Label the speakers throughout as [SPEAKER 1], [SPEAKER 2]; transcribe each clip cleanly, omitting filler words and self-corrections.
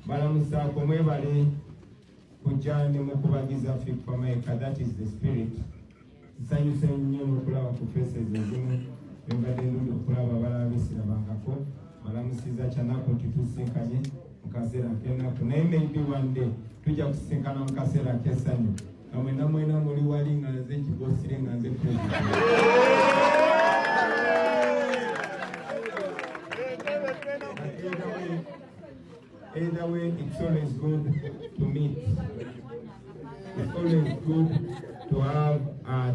[SPEAKER 1] balamusaako mwebale kujja ne mukubagiza Fifamaika, that is the spirit. Nsanyuse nnyo okulaba ku faces ezimu bembadde nduli okulaba abalabisira bangako balamusiza kyanako titusinkanye mu kaseera k'ennaku naye maybe one day tujja kusinkana mu kaseera k'essanyu nga mwena muli wali nga nze kibosire nga nze president. Either way, it's always good to meet. It's always good to have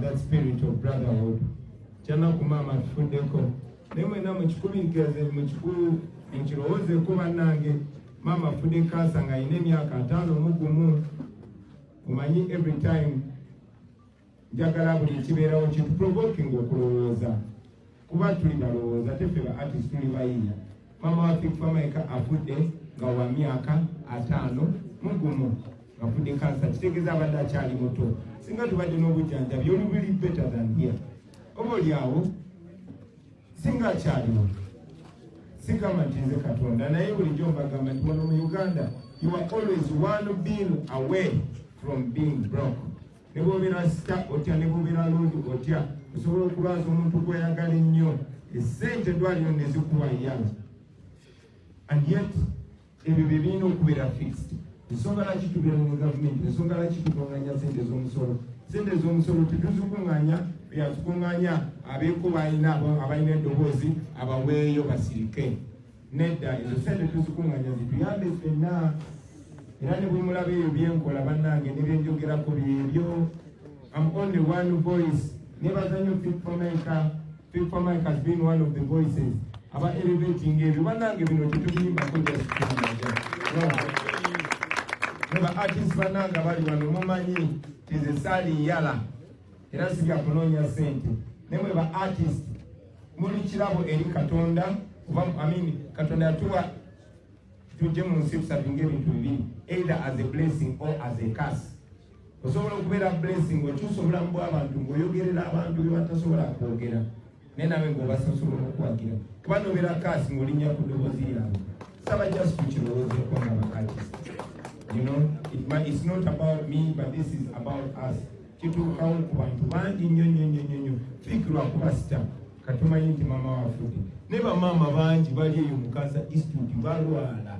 [SPEAKER 1] that spirit of brotherhood. Chana kumama tufundeko. Nemwe na mchikubirikize mchiroze kuba nange mama fudeka asanga ine myaka 5 mugumu. Umanyi every time njagala buli kibeerawo kintu provoking okulowooza. Kuba tuli balowooza tefeba artist tuli bayinya. Mama wa Fifamaika afudde nga wa myaka 5 mugumu afudde kansa kitegeeza abadde akyali muto singa tubadde n'obujjanjabi oli buli better than here oba oliawo singa akyaliwo sigamba nti nze Katonda naye bulijjo mbagamba nti wano mu Uganda you are always one being away from being broke. Ne bw'obeera sita otya ne bw'obeera lodi otya osobola okulwaza omuntu gweyagala ennyo essente dwaliro ne zikuwayala and yet ebyo birina okubeera fixed. Ensonga laki tubeera mu gavumenti, ensonga laki tukunganya sente z'omusolo. Sente z'omusolo tetuzikunganya yazikunganya abeeko balina abalina eddoboozi abaweeyo basirike. Nedda ezo sente tuzikunganya zituyambe ffenna. Era ne bwe mulaba ebyo byenkola bannange ne byenjogerako byebyo. I'm only one voice. Nebaza nnyo Fifamaika. Fifamaika has been one of the voices. Aba elevating ebyo bannange bino tetubiyimbako just neba artists bannange bali wano mumanyi tize sali yala era siga kunoonya sente nemwe ba artist muli kirabo eri Katonda kuba Katonda yatuwa tujje mu nsi tusabinga ebintu bibiri either as a blessing or as a curse. Osobola okubeera blessing okyusa obulamu bw'abantu ng'oyogerera abantu bye batasobola kwogera naye nawe ng'obasobola okuwagira kuba nobeera curse ng'olinnya ku ddoboozi lyabwe saba just tukirowoozeeko nga ba artist. You know, it's not about me, but this is about us. Kituukawo ku bantu bangi nnyo fikirwa kubasita katumanyi nti mama wafudde ne bamaama bangi bali eyo mu Kaza Institute balwala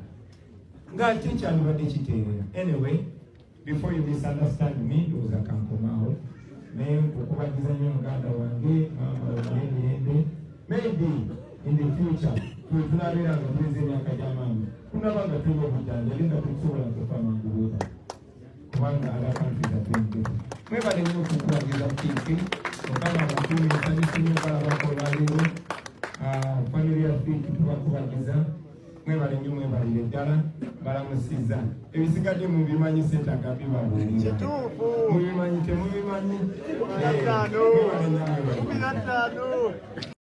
[SPEAKER 1] ng'ate kyandibadde kiteerera. Anyway, before you misunderstand me, ndoza kankomawo naye okubagiza nnyo muganda wange mama wange maybe in the future tunabeera nga tulize emyaka gy'amaanyi tunabanga tulina obujjanjabi nga tusobola kufa mangubuuta kubanga other countries are doing better. Mwebale nnyo okukubagiza Fifi Mukama abakuumi nsanyusa nnyo balabako olwaleero family ya Fifi tubakubagiza mwebale nnyo mwebalire ddala balamusizza ebisigadde mubimanyi seetaaga bibabuulira mubimanyi temubimanyi mwebale nnyo mwebale.